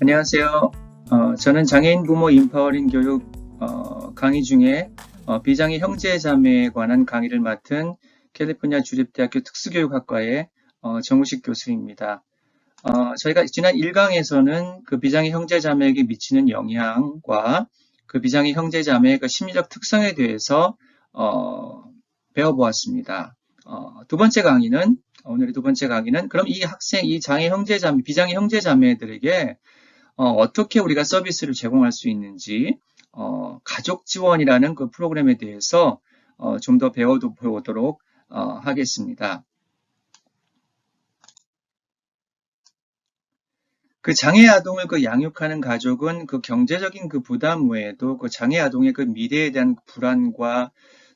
안녕하세요. 저는 장애인 부모 인파워링 교육 강의 중에 비장애 형제 자매에 관한 강의를 맡은 캘리포니아 주립대학교 특수교육학과의 정우식 교수입니다. 저희가 지난 1강에서는 그 비장애 형제 자매에게 미치는 영향과 그 비장애 형제 자매의 그 심리적 특성에 대해서 배워보았습니다. 오늘의 두 번째 강의는 그럼 이 장애 형제 자매, 비장애 형제 자매들에게 어떻게 우리가 서비스를 제공할 수 있는지, 가족 지원이라는 그 프로그램에 대해서 좀 더 배워보도록 하겠습니다. 그 장애 아동을 그 양육하는 가족은 그 경제적인 그 부담 외에도 그 장애 아동의 그 미래에 대한 불안과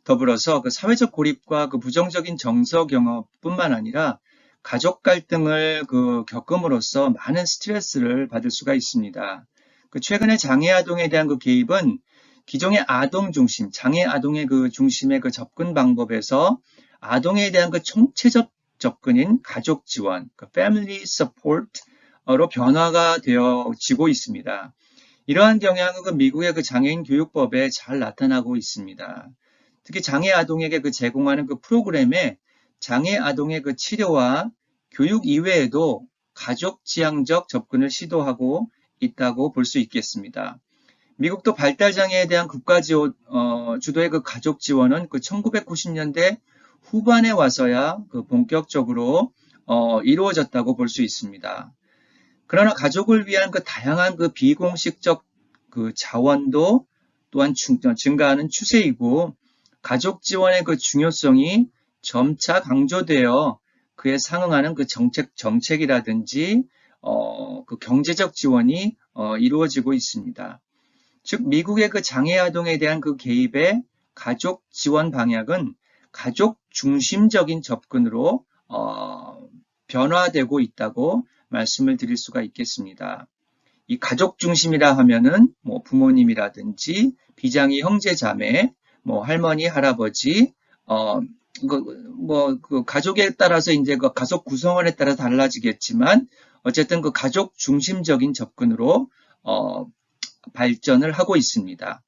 더불어서 그 사회적 고립과 그 부정적인 정서 경험뿐만 아니라 가족 갈등을 그 겪음으로써 많은 스트레스를 받을 수가 있습니다. 그 최근에 장애 아동에 대한 그 개입은 기존의 아동 중심, 장애 아동의 그 중심의 그 접근 방법에서 아동에 대한 그 총체적 접근인 가족 지원, 그 family support로 변화가 되어지고 있습니다. 이러한 경향은 그 미국의 그 장애인 교육법에 잘 나타나고 있습니다. 특히 장애 아동에게 그 제공하는 그 프로그램에 장애 아동의 그 치료와 교육 이외에도 가족 지향적 접근을 시도하고 있다고 볼 수 있겠습니다. 미국도 발달장애에 대한 국가 주도의 그 가족 지원은 그 1990년대 후반에 와서야 그 본격적으로 이루어졌다고 볼 수 있습니다. 그러나 가족을 위한 그 다양한 그 비공식적 그 자원도 또한 증가하는 추세이고, 가족 지원의 그 중요성이 점차 강조되어 그에 상응하는 그 정책이라든지 그 경제적 지원이 이루어지고 있습니다. 즉 미국의 그 장애 아동에 대한 그 개입의 가족 지원 방향은 가족 중심적인 접근으로 변화되고 있다고 말씀을 드릴 수가 있겠습니다. 이 가족 중심이라 하면은 뭐 부모님이라든지 비장애 형제 자매, 뭐 할머니 할아버지, 그 가족에 따라서 이제 그 가족 구성원에 따라 달라지겠지만 어쨌든 그 가족 중심적인 접근으로 발전을 하고 있습니다.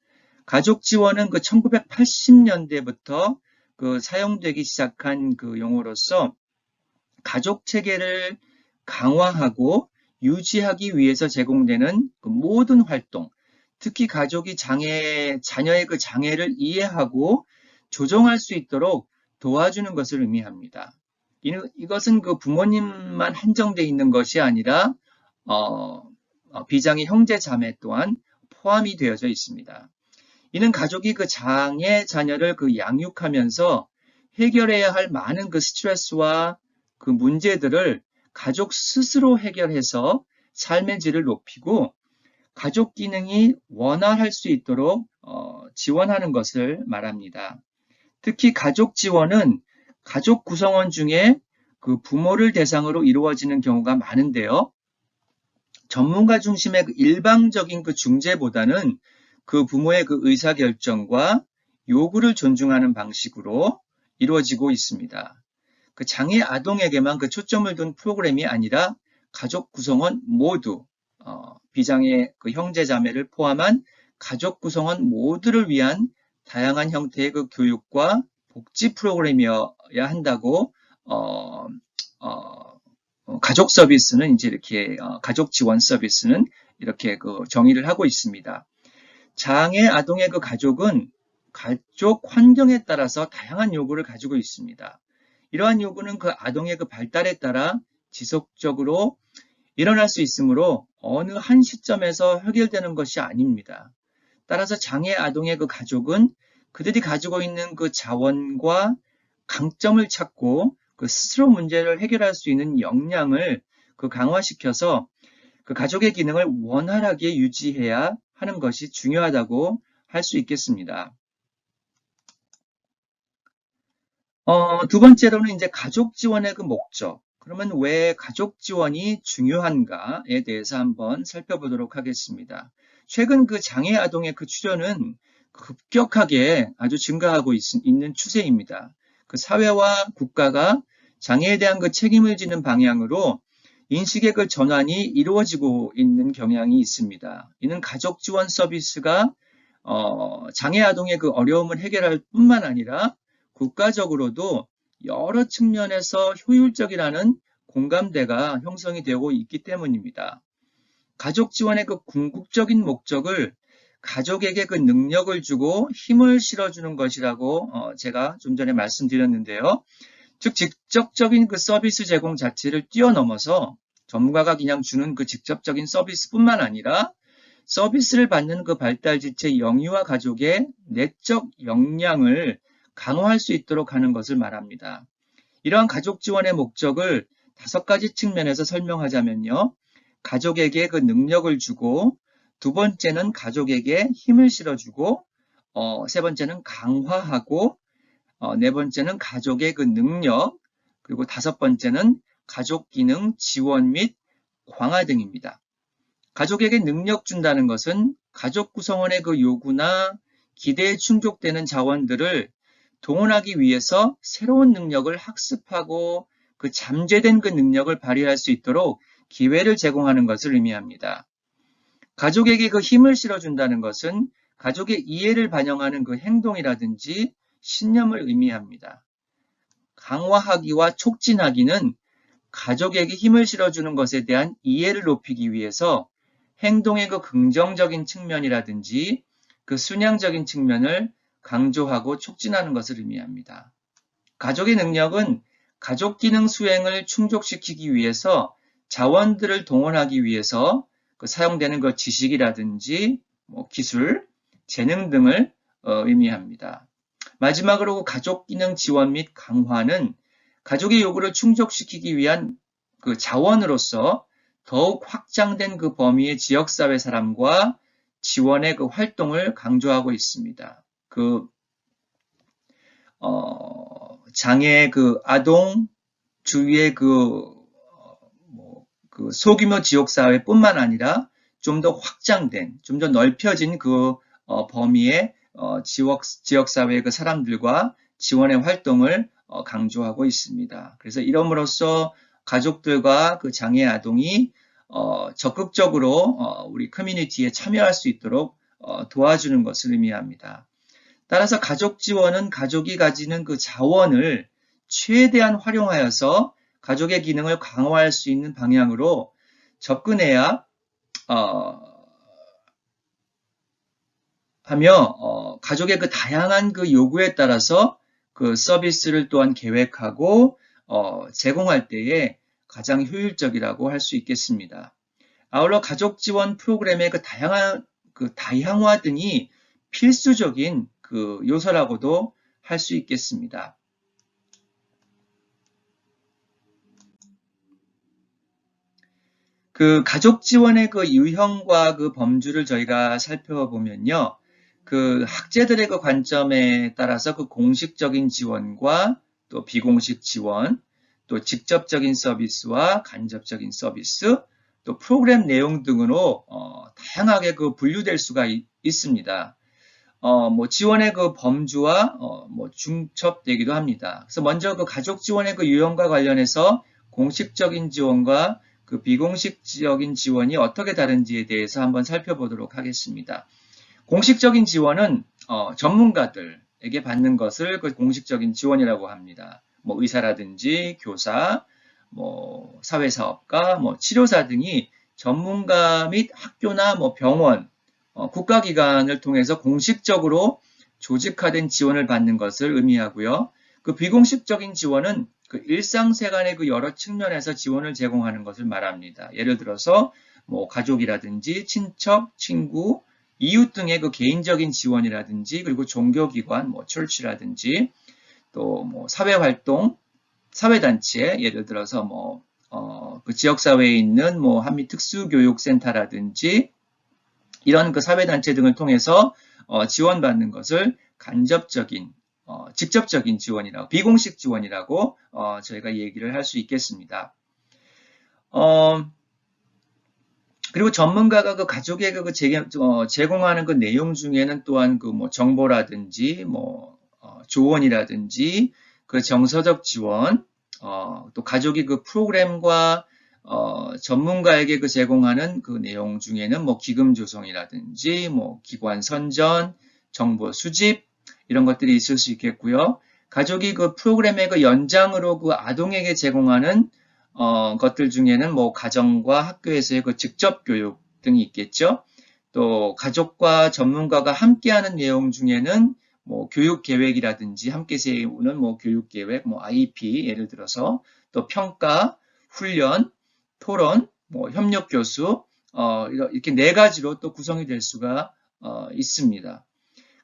가족 지원은 그 1980년대부터 그 사용되기 시작한 그 용어로서 가족 체계를 강화하고 유지하기 위해서 제공되는 그 모든 활동, 특히 가족이 자녀의 그 장애를 이해하고 조정할 수 있도록 도와주는 것을 의미합니다. 이것은 그 부모님만 한정되어 있는 것이 아니라 비장애 형제 자매 또한 포함이 되어져 있습니다. 이는 가족이 그 장애 자녀를 그 양육하면서 해결해야 할 많은 그 스트레스와 그 문제들을 가족 스스로 해결해서 삶의 질을 높이고 가족 기능이 원활할 수 있도록 지원하는 것을 말합니다. 특히 가족 지원은 가족 구성원 중에 그 부모를 대상으로 이루어지는 경우가 많은데요. 전문가 중심의 그 일방적인 그 중재보다는 그 부모의 그 의사결정과 요구를 존중하는 방식으로 이루어지고 있습니다. 그 장애 아동에게만 그 초점을 둔 프로그램이 아니라 가족 구성원 모두, 비장애 그 형제 자매를 포함한 가족 구성원 모두를 위한 다양한 형태의 그 교육과 복지 프로그램이어야 한다고 가족 서비스는 이제 이렇게 가족 지원 서비스는 이렇게 그 정의를 하고 있습니다. 장애 아동의 그 가족은 가족 환경에 따라서 다양한 요구를 가지고 있습니다. 이러한 요구는 그 아동의 그 발달에 따라 지속적으로 일어날 수 있으므로 어느 한 시점에서 해결되는 것이 아닙니다. 따라서 장애 아동의 그 가족은 그들이 가지고 있는 그 자원과 강점을 찾고 그 스스로 문제를 해결할 수 있는 역량을 그 강화시켜서 그 가족의 기능을 원활하게 유지해야 하는 것이 중요하다고 할 수 있겠습니다. 두 번째로는 이제 가족 지원의 그 목적. 그러면 왜 가족 지원이 중요한가에 대해서 한번 살펴보도록 하겠습니다. 최근 그 장애 아동의 그 출현은 급격하게 아주 증가하고 있는 추세입니다. 그 사회와 국가가 장애에 대한 그 책임을 지는 방향으로 인식의 그 전환이 이루어지고 있는 경향이 있습니다. 이는 가족 지원 서비스가 장애 아동의 그 어려움을 해결할 뿐만 아니라 국가적으로도 여러 측면에서 효율적이라는 공감대가 형성이 되고 있기 때문입니다. 가족 지원의 그 궁극적인 목적을 가족에게 그 능력을 주고 힘을 실어주는 것이라고 제가 좀 전에 말씀드렸는데요. 즉 직접적인 그 서비스 제공 자체를 뛰어넘어서 전문가가 그냥 주는 그 직접적인 서비스뿐만 아니라 서비스를 받는 그 발달지체 영유아 가족의 내적 역량을 강화할 수 있도록 하는 것을 말합니다. 이러한 가족 지원의 목적을 5가지 측면에서 설명하자면요. 가족에게 그 능력을 주고, 두 번째는 가족에게 힘을 실어주고, 세 번째는 강화하고, 네 번째는 가족의 그 능력, 그리고 5번째는 가족 기능 지원 및 강화 등입니다. 가족에게 능력 준다는 것은 가족 구성원의 그 요구나 기대에 충족되는 자원들을 동원하기 위해서 새로운 능력을 학습하고 그 잠재된 그 능력을 발휘할 수 있도록 기회를 제공하는 것을 의미합니다. 가족에게 그 힘을 실어준다는 것은 가족의 이해를 반영하는 그 행동이라든지 신념을 의미합니다. 강화하기와 촉진하기는 가족에게 힘을 실어주는 것에 대한 이해를 높이기 위해서 행동의 그 긍정적인 측면이라든지 그 순양적인 측면을 강조하고 촉진하는 것을 의미합니다. 가족의 능력은 가족 기능 수행을 충족시키기 위해서 자원들을 동원하기 위해서 그 사용되는 그 지식이라든지 기술, 재능 등을 의미합니다. 마지막으로 가족 기능 지원 및 강화는 가족의 요구를 충족시키기 위한 그 자원으로서 더욱 확장된 그 범위의 지역사회 사람과 지원의 그 활동을 강조하고 있습니다. 장애 그 아동 주위의 그 소규모 지역사회뿐만 아니라 좀 더 확장된, 좀 더 넓혀진 그 범위의 지역사회의 그 사람들과 지원의 활동을 강조하고 있습니다. 그래서 이럼으로써 가족들과 그 장애 아동이 적극적으로 우리 커뮤니티에 참여할 수 있도록 도와주는 것을 의미합니다. 따라서 가족 지원은 가족이 가지는 그 자원을 최대한 활용하여서 가족의 기능을 강화할 수 있는 방향으로 접근해야 하며 가족의 그 다양한 그 요구에 따라서 그 서비스를 또한 계획하고 제공할 때에 가장 효율적이라고 할 수 있겠습니다. 아울러 가족 지원 프로그램의 그 다양화 등이 필수적인 그 요소라고도 할 수 있겠습니다. 그 가족 지원의 그 유형과 그 범주를 저희가 살펴보면요. 그 학자들의 그 관점에 따라서 그 공식적인 지원과 또 비공식 지원, 또 직접적인 서비스와 간접적인 서비스, 또 프로그램 내용 등으로 다양하게 그 분류될 수가 있습니다. 지원의 그 범주와 중첩되기도 합니다. 그래서 먼저 그 가족 지원의 그 유형과 관련해서 공식적인 지원과 그 비공식적인 지원이 어떻게 다른지에 대해서 한번 살펴보도록 하겠습니다. 공식적인 지원은 전문가들에게 받는 것을 그 공식적인 지원이라고 합니다. 의사라든지 교사, 사회사업가, 치료사 등이 전문가 및 학교나 병원, 국가기관을 통해서 공식적으로 조직화된 지원을 받는 것을 의미하고요. 그 비공식적인 지원은 그 일상생활의 그 여러 측면에서 지원을 제공하는 것을 말합니다. 예를 들어서 가족이라든지 친척, 친구, 이웃 등의 그 개인적인 지원이라든지 그리고 종교기관, 철치라든지 또 사회활동, 사회단체, 예를 들어서 그 지역사회에 있는 한미특수교육센터라든지 이런 그 사회단체 등을 통해서 지원받는 것을 간접적인, 직접적인 지원이라고, 비공식 지원이라고 저희가 얘기를 할 수 있겠습니다. 그리고 전문가가 그 가족에게 제공하는 그 내용 중에는 또한 그 정보라든지 조언이라든지 그 정서적 지원, 또 가족이 그 프로그램과 전문가에게 그 제공하는 그 내용 중에는 뭐 기금 조성이라든지 뭐 기관 선전, 정보 수집 이런 것들이 있을 수 있겠고요. 가족이 그 프로그램의 그 연장으로 그 아동에게 제공하는 것들 중에는 뭐 가정과 학교에서의 그 직접 교육 등이 있겠죠. 또 가족과 전문가가 함께하는 내용 중에는 뭐 교육 계획이라든지 함께 세우는 뭐 교육 계획, 뭐 IEP 예를 들어서 또 평가, 훈련, 토론, 뭐 협력 교수 이렇게 네 가지로 또 구성이 될 수가 있습니다.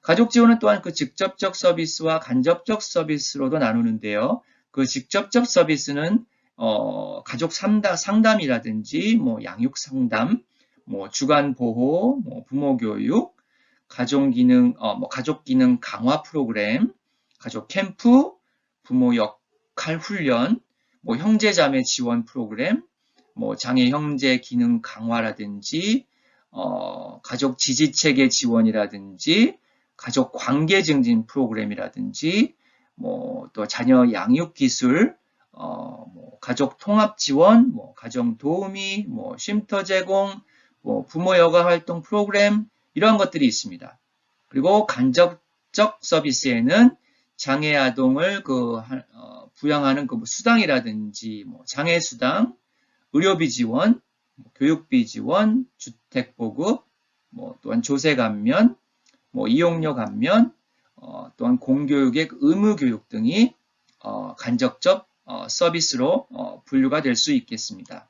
가족 지원은 또한 그 직접적 서비스와 간접적 서비스로도 나누는데요. 그 직접적 서비스는 가족 상담이라든지 뭐 양육 상담, 뭐 주간 보호, 뭐 부모 교육, 가족 기능 강화 프로그램, 가족 캠프, 부모 역할 훈련, 뭐 형제 자매 지원 프로그램, 뭐 장애 형제 기능 강화라든지 가족 지지 체계 지원이라든지 가족 관계 증진 프로그램이라든지 뭐 또 자녀 양육 기술, 뭐 가족 통합 지원, 뭐 가정 도우미, 뭐 쉼터 제공, 뭐 부모 여가 활동 프로그램 이런 것들이 있습니다. 그리고 간접적 서비스에는 장애 아동을 부양하는 그 수당이라든지 뭐 장애 수당, 의료비 지원, 교육비 지원, 주택 보급, 뭐 또한 조세 감면, 뭐 이용료 감면, 또한 공교육의 의무 교육 등이 간접적 서비스로 분류가 될 수 있겠습니다.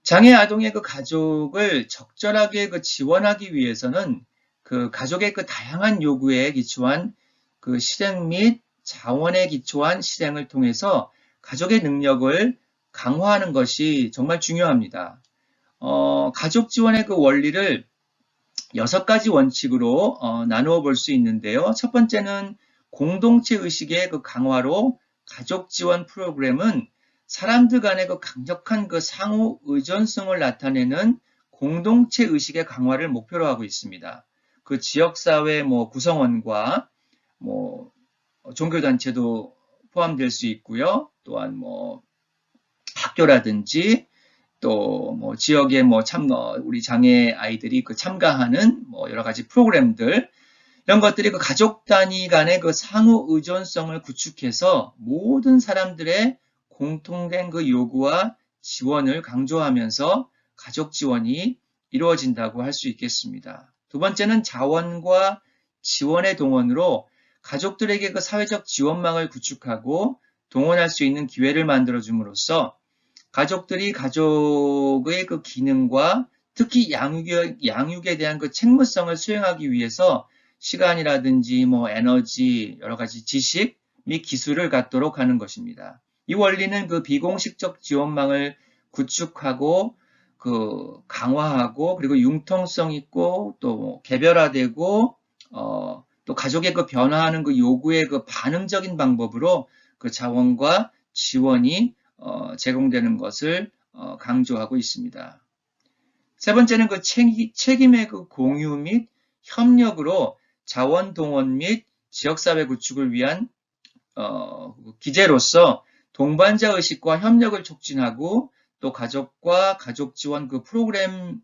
장애 아동의 그 가족을 적절하게 그 지원하기 위해서는 그 가족의 그 다양한 요구에 기초한 그 실행 및 자원에 기초한 실행을 통해서 가족의 능력을 강화하는 것이 정말 중요합니다. 가족 지원의 그 원리를 6가지 원칙으로 나누어 볼 수 있는데요. 첫 번째는 공동체 의식의 그 강화로 가족 지원 프로그램은 사람들 간의 그 강력한 그 상호 의존성을 나타내는 공동체 의식의 강화를 목표로 하고 있습니다. 그 지역사회 뭐 구성원과 뭐 종교단체도 포함될 수 있고요. 또한 뭐 학교라든지 또 뭐 지역에 뭐 우리 장애 아이들이 그 참가하는 뭐 여러 가지 프로그램들 이런 것들이 그 가족 단위 간의 그 상호 의존성을 구축해서 모든 사람들의 공통된 그 요구와 지원을 강조하면서 가족 지원이 이루어진다고 할 수 있겠습니다. 두 번째는 자원과 지원의 동원으로 가족들에게 그 사회적 지원망을 구축하고 동원할 수 있는 기회를 만들어줌으로써 가족들이 가족의 그 기능과 특히 양육에 대한 그 책무성을 수행하기 위해서 시간이라든지 뭐 에너지, 여러 가지 지식 및 기술을 갖도록 하는 것입니다. 이 원리는 그 비공식적 지원망을 구축하고 그 강화하고 그리고 융통성 있고 또 개별화되고 또 가족의 그 변화하는 그 요구의 그 반응적인 방법으로 그 자원과 지원이 제공되는 것을 강조하고 있습니다. 세 번째는 그 책임의 그 공유 및 협력으로 자원 동원 및 지역사회 구축을 위한 기재로서 동반자 의식과 협력을 촉진하고 또 가족과 가족 지원 그 프로그램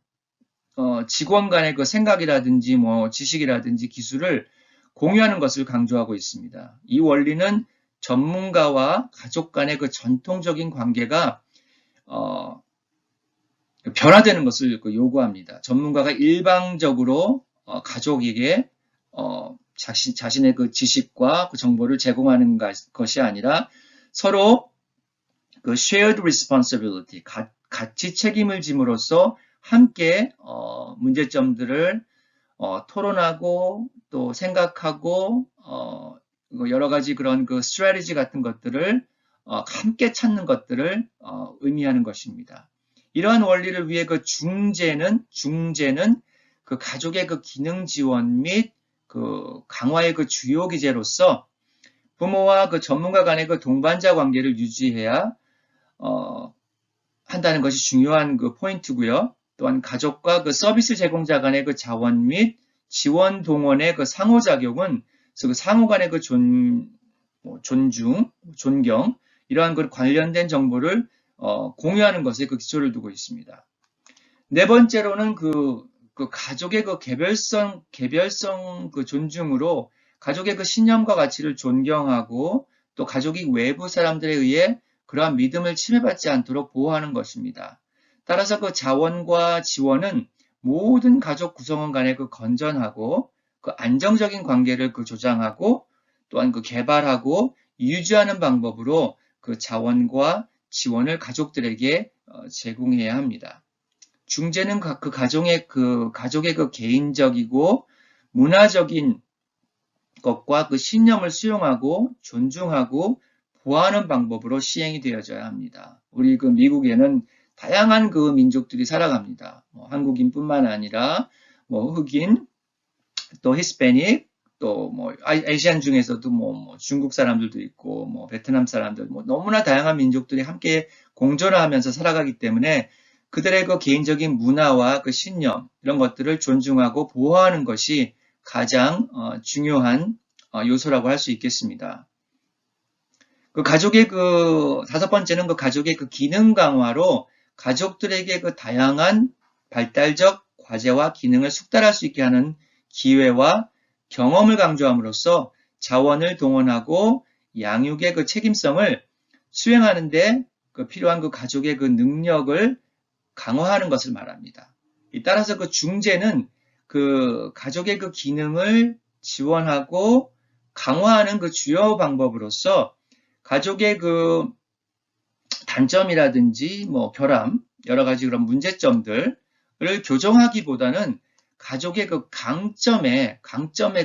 직원 간의 그 생각이라든지 뭐 지식이라든지 기술을 공유하는 것을 강조하고 있습니다. 이 원리는 전문가와 가족 간의 그 전통적인 관계가 변화되는 것을 요구합니다. 전문가가 일방적으로 가족에게 자신의 그 지식과 그 정보를 제공하는 것이 아니라 서로 그 shared responsibility, 같이 책임을 짐으로써 함께 문제점들을 토론하고 또 생각하고 여러 가지 그런 그 strategy 같은 것들을 함께 찾는 것들을 의미하는 것입니다. 이러한 원리를 위해 그 중재는 그 가족의 그 기능 지원 및 그 강화의 그 주요 기제로서 부모와 그 전문가 간의 그 동반자 관계를 유지해야 한다는 것이 중요한 그 포인트고요. 또한 가족과 그 서비스 제공자 간의 그 자원 및 지원 동원의 그 상호작용은 그 상호 간의 그 뭐 존중, 존경 이러한 그 관련된 정보를 공유하는 것에 그 기초를 두고 있습니다. 네 번째로는 그 가족의 그 개별성 그 존중으로 가족의 그 신념과 가치를 존경하고 또 가족이 외부 사람들에 의해 그러한 믿음을 침해받지 않도록 보호하는 것입니다. 따라서 그 자원과 지원은 모든 가족 구성원 간의 그 건전하고 그 안정적인 관계를 그 조장하고 또한 그 개발하고 유지하는 방법으로 그 자원과 지원을 가족들에게 제공해야 합니다. 중재는 그 가족의 그 개인적이고 문화적인 것과 그 신념을 수용하고 존중하고 보호하는 방법으로 시행이 되어져야 합니다. 우리 그 미국에는 다양한 그 민족들이 살아갑니다. 뭐 한국인뿐만 아니라 뭐 흑인, 또 히스패닉, 또 뭐 아시안 중에서도 뭐 중국 사람들도 있고 뭐 베트남 사람들 뭐 너무나 다양한 민족들이 함께 공존하면서 살아가기 때문에 그들의 그 개인적인 문화와 그 신념 이런 것들을 존중하고 보호하는 것이 가장 중요한 요소라고 할 수 있겠습니다. 그 가족의 그 다섯 번째는 그 가족의 그 기능 강화로 가족들에게 그 다양한 발달적 과제와 기능을 숙달할 수 있게 하는 기회와 경험을 강조함으로써 자원을 동원하고 양육의 그 책임성을 수행하는데 그 필요한 그 가족의 그 능력을 강화하는 것을 말합니다. 따라서 그 중재는 그 가족의 그 기능을 지원하고 강화하는 그 주요 방법으로서 가족의 그 단점이라든지 뭐 결함, 여러 가지 그런 문제점들을 교정하기보다는 가족의 그 강점에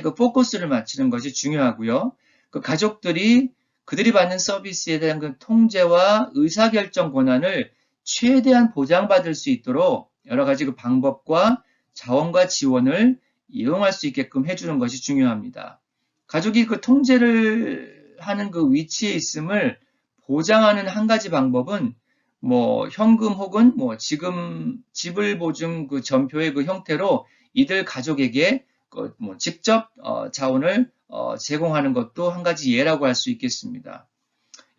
그 포커스를 맞추는 것이 중요하고요. 그 가족들이 그들이 받는 서비스에 대한 그 통제와 의사결정 권한을 최대한 보장받을 수 있도록 여러 가지 그 방법과 자원과 지원을 이용할 수 있게끔 해주는 것이 중요합니다. 가족이 그 통제를 하는 그 위치에 있음을 보장하는 한 가지 방법은 뭐 현금 혹은 뭐 지금 지불 보증 그 전표의 그 형태로 이들 가족에게 뭐 직접 자원을 제공하는 것도 한 가지 예라고 할 수 있겠습니다.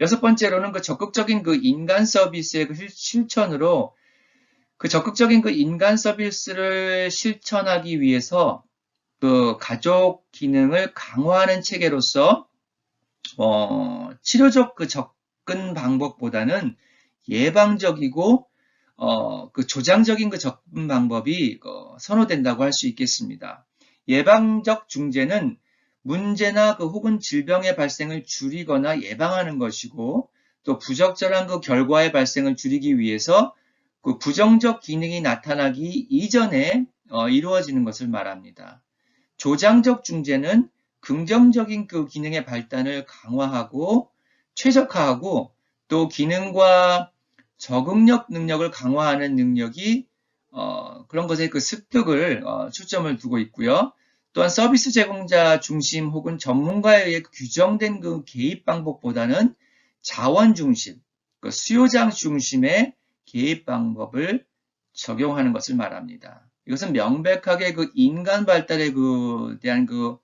여섯 번째로는 그 적극적인 그 인간 서비스의 그 실천으로 그 적극적인 그 인간 서비스를 실천하기 위해서 그 가족 기능을 강화하는 체계로서 치료적 그 접근 방법보다는 예방적이고 그 조장적인 그 접근 방법이 선호된다고 할 수 있겠습니다. 예방적 중재는 문제나 그 혹은 질병의 발생을 줄이거나 예방하는 것이고 또 부적절한 그 결과의 발생을 줄이기 위해서 그 부정적 기능이 나타나기 이전에 이루어지는 것을 말합니다. 조장적 중재는 긍정적인 그 기능의 발달을 강화하고 최적화하고 또 기능과 적응력 능력을 강화하는 능력이 그런 것에 그 습득을 초점을 두고 있고요. 또한 서비스 제공자 중심 혹은 전문가에 의해 규정된 그 개입 방법보다는 자원 중심, 그 수요자 중심의 개입 방법을 적용하는 것을 말합니다. 이것은 명백하게 그 인간 발달에 대한 그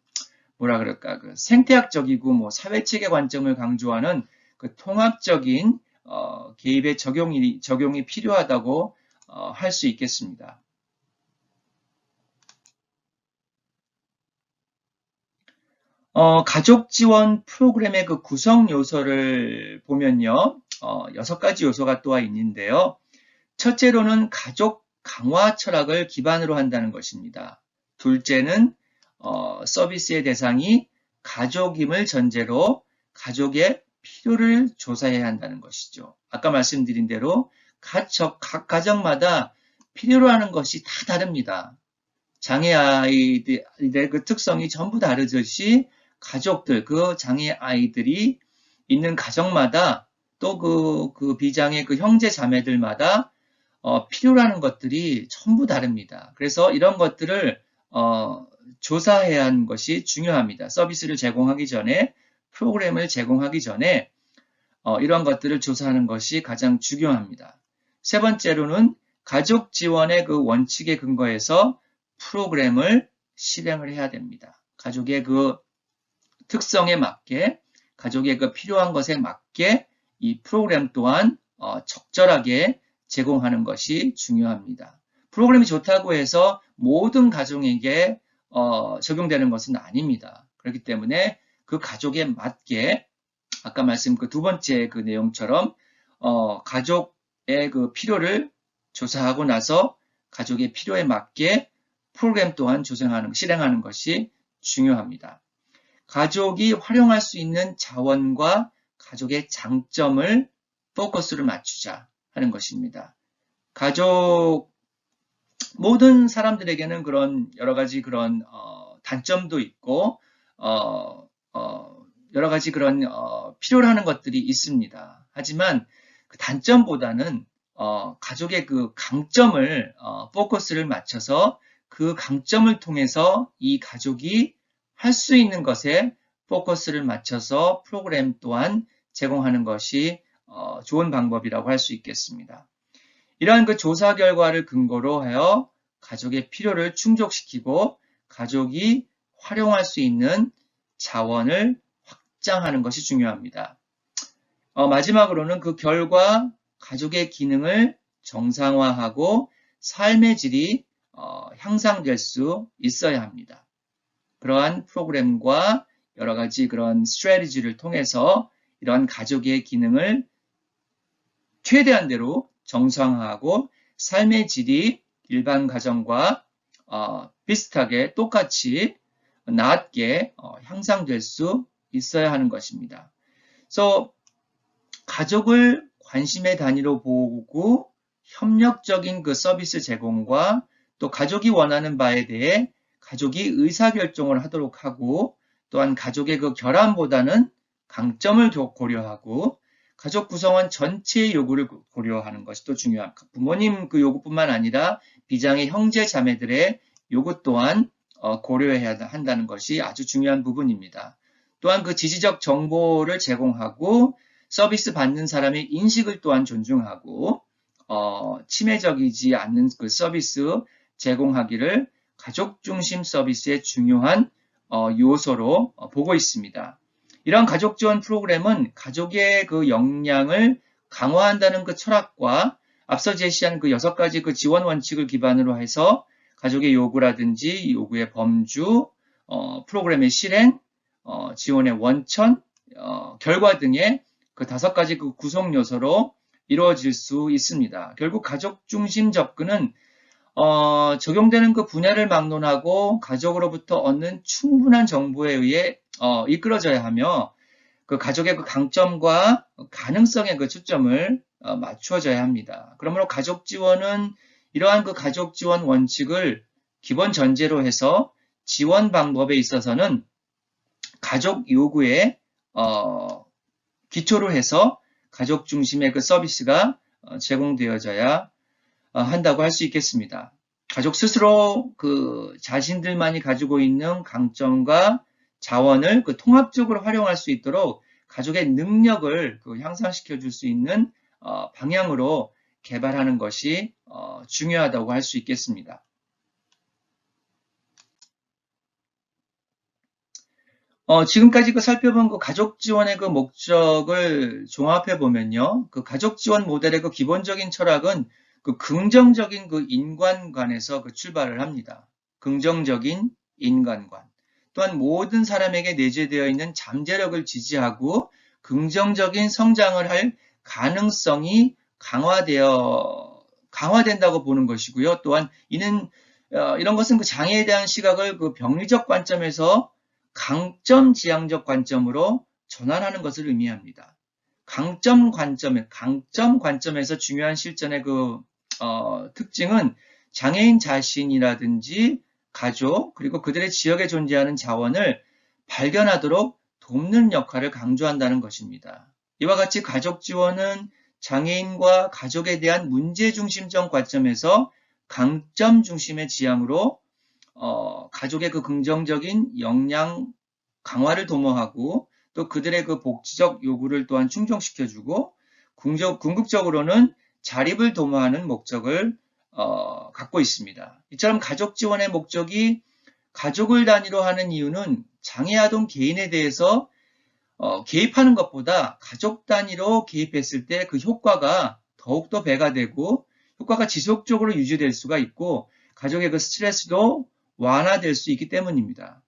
뭐라 그럴까 그 생태학적이고 뭐 사회체계 관점을 강조하는 그 통합적인 개입의 적용이 필요하다고 할 수 있겠습니다. 가족 지원 프로그램의 그 구성 요소를 보면요. 6가지 요소가 또 있는데요. 첫째로는 가족 강화 철학을 기반으로 한다는 것입니다. 둘째는 서비스의 대상이 가족임을 전제로 가족의 필요를 조사해야 한다는 것이죠. 아까 말씀드린 대로 각 가정마다 필요로 하는 것이 다 다릅니다. 장애 아이들의 그 특성이 전부 다르듯이 가족들, 그 장애 아이들이 있는 가정마다 또 그 비장애 그 형제 자매들마다 필요로 하는 것들이 전부 다릅니다. 그래서 이런 것들을 조사해야 하는 것이 중요합니다. 서비스를 제공하기 전에, 프로그램을 제공하기 전에 이런 것들을 조사하는 것이 가장 중요합니다. 세 번째로는 가족 지원의 그 원칙에 근거해서 프로그램을 실행을 해야 됩니다. 가족의 그 특성에 맞게 가족의 그 필요한 것에 맞게 이 프로그램 또한 적절하게 제공하는 것이 중요합니다. 프로그램이 좋다고 해서 모든 가정에게 적용되는 것은 아닙니다. 그렇기 때문에 그 가족에 맞게 아까 말씀 그 두 번째 그 내용처럼 가족의 그 필요를 조사하고 나서 가족의 필요에 맞게 프로그램 또한 실행하는 것이 중요합니다. 가족이 활용할 수 있는 자원과 가족의 장점을 포커스를 맞추자 하는 것입니다. 모든 사람들에게는 그런 여러 가지 그런 단점도 있고 여러 가지 그런 필요로 하는 것들이 있습니다. 하지만 그 단점보다는 가족의 그 강점을 포커스를 맞춰서 그 강점을 통해서 이 가족이 할 수 있는 것에 포커스를 맞춰서 프로그램 또한 제공하는 것이 좋은 방법이라고 할 수 있겠습니다. 이러한 그 조사 결과를 근거로 하여 가족의 필요를 충족시키고 가족이 활용할 수 있는 자원을 확장하는 것이 중요합니다. 마지막으로는 그 결과 가족의 기능을 정상화하고 삶의 질이 향상될 수 있어야 합니다. 그러한 프로그램과 여러 가지 그런 스트래티지를 통해서 이러한 가족의 기능을 최대한대로 정상화하고 삶의 질이 일반 가정과 비슷하게 똑같이 낮게 향상될 수 있어야 하는 것입니다. 그래서 가족을 관심의 단위로 보고 협력적인 그 서비스 제공과 또 가족이 원하는 바에 대해 가족이 의사결정을 하도록 하고 또한 가족의 그 결함보다는 강점을 고려하고 가족 구성원 전체의 요구를 고려하는 것이 또 중요합니다. 부모님 그 요구뿐만 아니라 비장의 형제 자매들의 요구 또한 고려해야 한다는 것이 아주 중요한 부분입니다. 또한 그 지지적 정보를 제공하고 서비스 받는 사람의 인식을 또한 존중하고 침해적이지 않는 그 서비스 제공하기를 가족 중심 서비스의 중요한 요소로 보고 있습니다. 이런 가족 지원 프로그램은 가족의 그 역량을 강화한다는 그 철학과 앞서 제시한 그 6가지 그 지원 원칙을 기반으로 해서 가족의 요구라든지 요구의 범주, 프로그램의 실행, 지원의 원천, 결과 등의 그 5가지 그 구성 요소로 이루어질 수 있습니다. 결국 가족 중심 접근은 적용되는 그 분야를 막론하고 가족으로부터 얻는 충분한 정보에 의해 이끌어져야 하며 그 가족의 그 강점과 가능성에 그 초점을 맞추어져야 합니다. 그러므로 가족 지원은 이러한 그 가족 지원 원칙을 기본 전제로 해서 지원 방법에 있어서는 가족 요구에 기초로 해서 가족 중심의 그 서비스가 제공되어져야 한다고 할 수 있겠습니다. 가족 스스로 그 자신들만이 가지고 있는 강점과 자원을 그 통합적으로 활용할 수 있도록 가족의 능력을 그 향상시켜 줄 수 있는 방향으로 개발하는 것이 중요하다고 할 수 있겠습니다. 지금까지 그 살펴본 그 가족 지원의 그 목적을 종합해 보면요. 그 가족 지원 모델의 그 기본적인 철학은 그 긍정적인 그 인간관에서 그 출발을 합니다. 긍정적인 인간관. 또한 모든 사람에게 내재되어 있는 잠재력을 지지하고 긍정적인 성장을 할 가능성이 강화된다고 보는 것이고요. 또한 이런 것은 그 장애에 대한 시각을 그 병리적 관점에서 강점 지향적 관점으로 전환하는 것을 의미합니다. 강점 관점에서 중요한 실전의 그 특징은 장애인 자신이라든지 가족 그리고 그들의 지역에 존재하는 자원을 발견하도록 돕는 역할을 강조한다는 것입니다. 이와 같이 가족 지원은 장애인과 가족에 대한 문제 중심적 관점에서 강점 중심의 지향으로 가족의 그 긍정적인 역량 강화를 도모하고 또 그들의 그 복지적 요구를 또한 충족시켜주고 궁극적으로는 자립을 도모하는 목적을 갖고 있습니다. 이처럼 가족 지원의 목적이 가족을 단위로 하는 이유는 장애 아동 개인에 대해서 개입하는 것보다 가족 단위로 개입했을 때 그 효과가 더욱더 배가 되고 효과가 지속적으로 유지될 수가 있고 가족의 그 스트레스도 완화될 수 있기 때문입니다.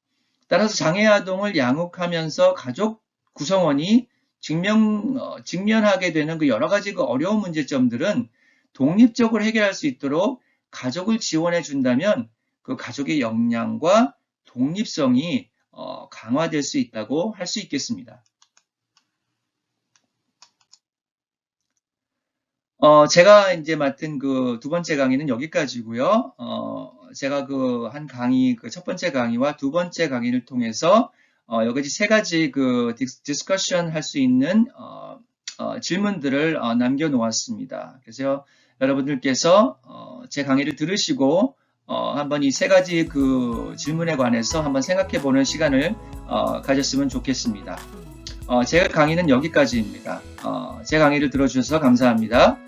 따라서 장애아동을 양육하면서 가족 구성원이 직면하게 되는 그 여러 가지 그 어려운 문제점들은 독립적으로 해결할 수 있도록 가족을 지원해 준다면 그 가족의 역량과 독립성이 강화될 수 있다고 할 수 있겠습니다. 제가 이제 맡은 그 두 번째 강의는 여기까지고요. 제가 그 한 강의, 그 첫 번째 강의와 두 번째 강의를 통해서 여기까지 세 가지 그 디스커션 할 수 있는 질문들을 남겨놓았습니다. 그래서 여러분들께서 제 강의를 들으시고 한번 이 세 가지 그 질문에 관해서 한번 생각해보는 시간을 가졌으면 좋겠습니다. 제 강의는 여기까지입니다. 제 강의를 들어주셔서 감사합니다.